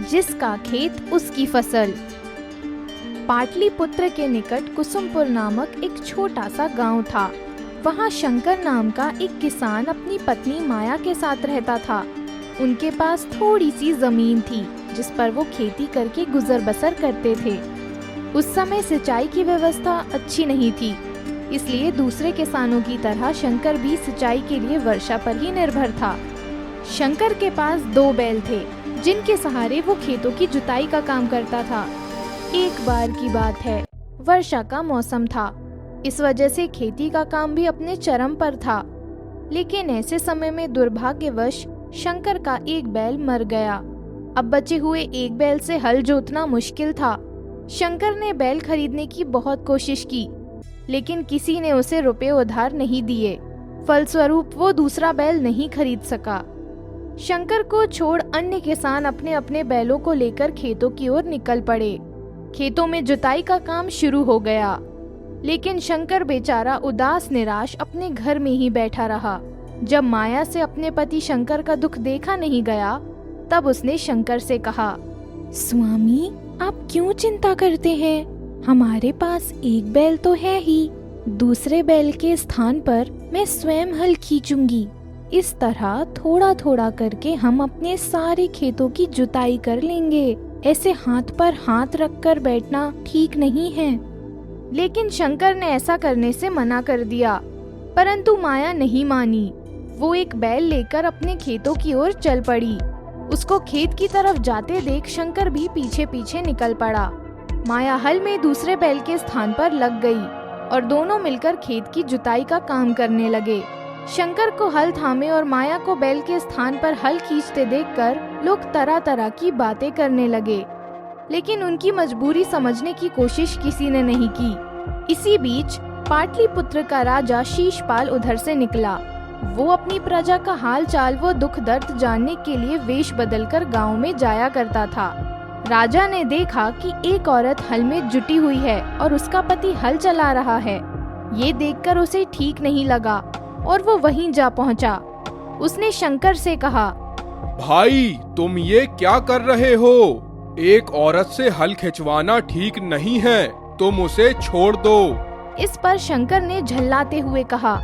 जिसका खेत उसकी फसल। पाटलिपुत्र के निकट कुसुमपुर नामक एक छोटा सा गांव था। वहां शंकर नाम का एक किसान अपनी पत्नी माया के साथ रहता था। उनके पास थोड़ी सी जमीन थी जिस पर वो खेती करके गुजर बसर करते थे। उस समय सिंचाई की व्यवस्था अच्छी नहीं थी, इसलिए दूसरे किसानों की तरह शंकर भी सिंचाई के लिए वर्षा पर ही निर्भर था। शंकर के पास 2 बैल थे जिनके सहारे वो खेतों की जुताई का काम करता था। एक बार की बात है, वर्षा का मौसम था। इस वजह से खेती का काम भी अपने चरम पर था। लेकिन ऐसे समय में दुर्भाग्यवश शंकर का एक बैल मर गया। अब बचे हुए एक बैल से हल जोतना मुश्किल था। शंकर ने बैल खरीदने की बहुत कोशिश की, लेकिन किसी ने उसे रुपए उधार नहीं दिए। फलस्वरूप वो दूसरा बैल नहीं खरीद सका। शंकर को छोड़ अन्य किसान अपने अपने बैलों को लेकर खेतों की ओर निकल पड़े। खेतों में जुताई का काम शुरू हो गया, लेकिन शंकर बेचारा उदास निराश अपने घर में ही बैठा रहा। जब माया से अपने पति शंकर का दुख देखा नहीं गया, तब उसने शंकर से कहा, स्वामी, आप क्यों चिंता करते हैं? हमारे पास एक बैल तो है ही। दूसरे बैल के स्थान पर मैं स्वयं हल खींचूंगी। इस तरह थोड़ा थोड़ा करके हम अपने सारे खेतों की जुताई कर लेंगे। ऐसे हाथ पर हाथ रखकर बैठना ठीक नहीं है। लेकिन शंकर ने ऐसा करने से मना कर दिया, परंतु माया नहीं मानी। वो एक बैल लेकर अपने खेतों की ओर चल पड़ी। उसको खेत की तरफ जाते देख शंकर भी पीछे पीछे निकल पड़ा। माया हल में दूसरे बैल के स्थान पर लग गई और दोनों मिलकर खेत की जुताई का काम करने लगे। शंकर को हल थामे और माया को बैल के स्थान पर हल खींचते देखकर लोग तरह तरह की बातें करने लगे, लेकिन उनकी मजबूरी समझने की कोशिश किसी ने नहीं की। इसी बीच पाटलिपुत्र का राजा शीशपाल उधर से निकला। वो अपनी प्रजा का हाल चाल व दुख दर्द जानने के लिए वेश बदलकर गांव में जाया करता था। राजा ने देखा कि एक औरत हल में जुटी हुई है और उसका पति हल चला रहा है। ये देखकर उसे ठीक नहीं लगा और वो वहीं जा पहुंचा। उसने शंकर से कहा, भाई, तुम ये क्या कर रहे हो? एक औरत से हल खिंचवाना ठीक नहीं है, तुम उसे छोड़ दो। इस पर शंकर ने झल्लाते हुए कहा,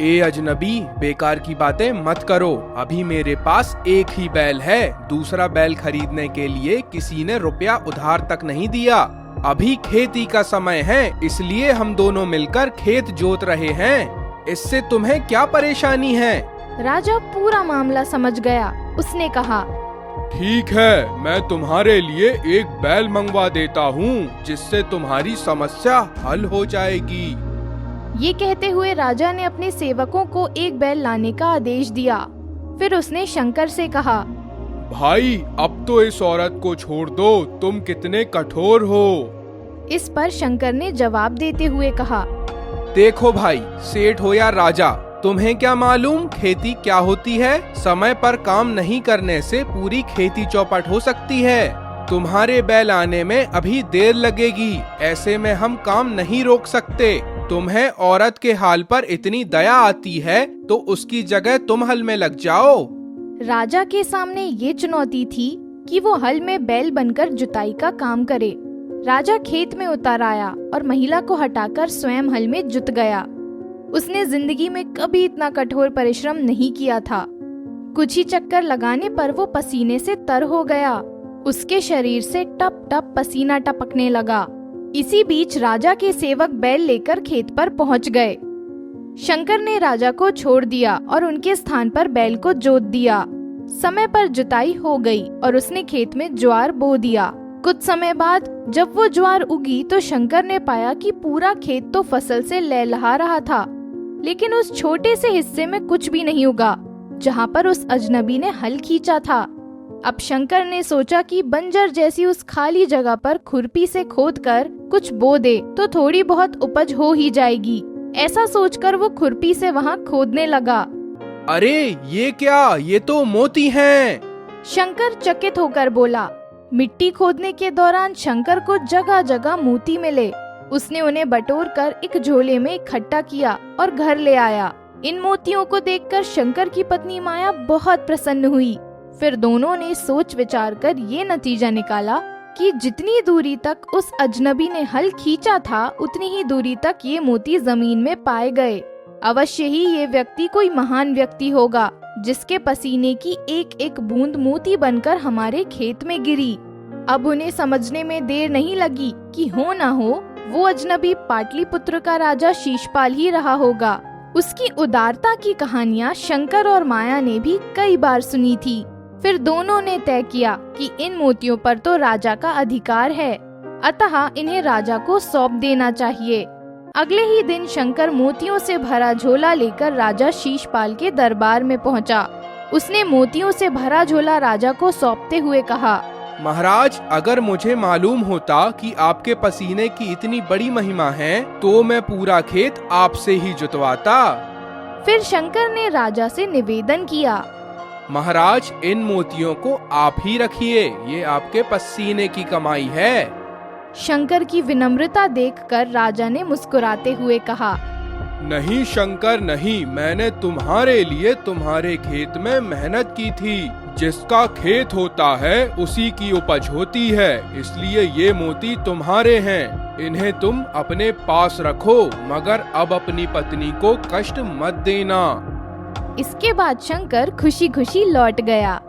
ए अजनबी, बेकार की बातें मत करो। अभी मेरे पास एक ही बैल है। दूसरा बैल खरीदने के लिए किसी ने रुपया उधार तक नहीं दिया। अभी खेती का समय है, इसलिए हम दोनों मिलकर खेत जोत रहे हैं। इससे तुम्हें क्या परेशानी है? राजा पूरा मामला समझ गया। उसने कहा, ठीक है, मैं तुम्हारे लिए एक बैल मंगवा देता हूँ, जिससे तुम्हारी समस्या हल हो जाएगी। ये कहते हुए राजा ने अपने सेवकों को एक बैल लाने का आदेश दिया। फिर उसने शंकर से कहा, भाई, अब तो इस औरत को छोड़ दो, तुम कितने कठोर हो। इस पर शंकर ने जवाब देते हुए कहा, देखो भाई, सेठ हो या राजा, तुम्हें क्या मालूम खेती क्या होती है? समय पर काम नहीं करने से पूरी खेती चौपट हो सकती है। तुम्हारे बैल आने में अभी देर लगेगी। ऐसे में हम काम नहीं रोक सकते। तुम्हें औरत के हाल पर इतनी दया आती है तो उसकी जगह तुम हल में लग जाओ। राजा के सामने ये चुनौती थी कि वो हल में बैल बनकर जुताई का काम करे। राजा खेत में उतर आया और महिला को हटाकर स्वयं हल में जुत गया। उसने जिंदगी में कभी इतना कठोर परिश्रम नहीं किया था। कुछ ही चक्कर लगाने पर वो पसीने से तर हो गया। उसके शरीर से टप टप पसीना टपकने लगा। इसी बीच राजा के सेवक बैल लेकर खेत पर पहुंच गए। शंकर ने राजा को छोड़ दिया और उनके स्थान पर बैल को जोत दिया। समय पर जुताई हो गई और उसने खेत में ज्वार बो दिया। कुछ समय बाद जब वो ज्वार उगी तो शंकर ने पाया कि पूरा खेत तो फसल से लहलहा रहा था, लेकिन उस छोटे से हिस्से में कुछ भी नहीं उगा जहाँ पर उस अजनबी ने हल खींचा था। अब शंकर ने सोचा कि बंजर जैसी उस खाली जगह पर खुरपी से खोदकर कुछ बो दे तो थोड़ी बहुत उपज हो ही जाएगी। ऐसा सोचकर वो खुरपी से वहाँ खोदने लगा। अरे ये क्या? ये तो मोती हैं। शंकर चकित होकर बोला। मिट्टी खोदने के दौरान शंकर को जगह जगह मोती मिले। उसने उन्हें बटोरकर एक झोले में इकट्ठा किया और घर ले आया। इन मोतियों को देखकर शंकर की पत्नी माया बहुत प्रसन्न हुई। फिर दोनों ने सोच विचार कर ये नतीजा निकाला कि जितनी दूरी तक उस अजनबी ने हल खींचा था उतनी ही दूरी तक ये मोती जमीन में पाए गए। अवश्य ही ये व्यक्ति कोई महान व्यक्ति होगा जिसके पसीने की एक एक बूंद मोती बनकर हमारे खेत में गिरी। अब उन्हें समझने में देर नहीं लगी कि हो ना हो वो अजनबी पाटलिपुत्र का राजा शीशपाल ही रहा होगा। उसकी उदारता की कहानियाँ शंकर और माया ने भी कई बार सुनी थी। फिर दोनों ने तय किया कि इन मोतियों पर तो राजा का अधिकार है, अतः इन्हें राजा को सौंप देना चाहिए। अगले ही दिन शंकर मोतियों से भरा झोला लेकर राजा शीशपाल के दरबार में पहुंचा। उसने मोतियों से भरा झोला राजा को सौंपते हुए कहा, महाराज, अगर मुझे मालूम होता कि आपके पसीने की इतनी बड़ी महिमा है तो मैं पूरा खेत आपसे ही जुतवाता। फिर शंकर ने राजा से निवेदन किया, महाराज, इन मोतियों को आप ही रखिए, ये आपके पसीने की कमाई है। शंकर की विनम्रता देखकर राजा ने मुस्कुराते हुए कहा, नहीं शंकर नहीं, मैंने तुम्हारे लिए तुम्हारे खेत में मेहनत की थी। जिसका खेत होता है उसी की उपज होती है, इसलिए ये मोती तुम्हारे हैं। इन्हें तुम अपने पास रखो, मगर अब अपनी पत्नी को कष्ट मत देना। इसके बाद शंकर खुशी खुशी लौट गया।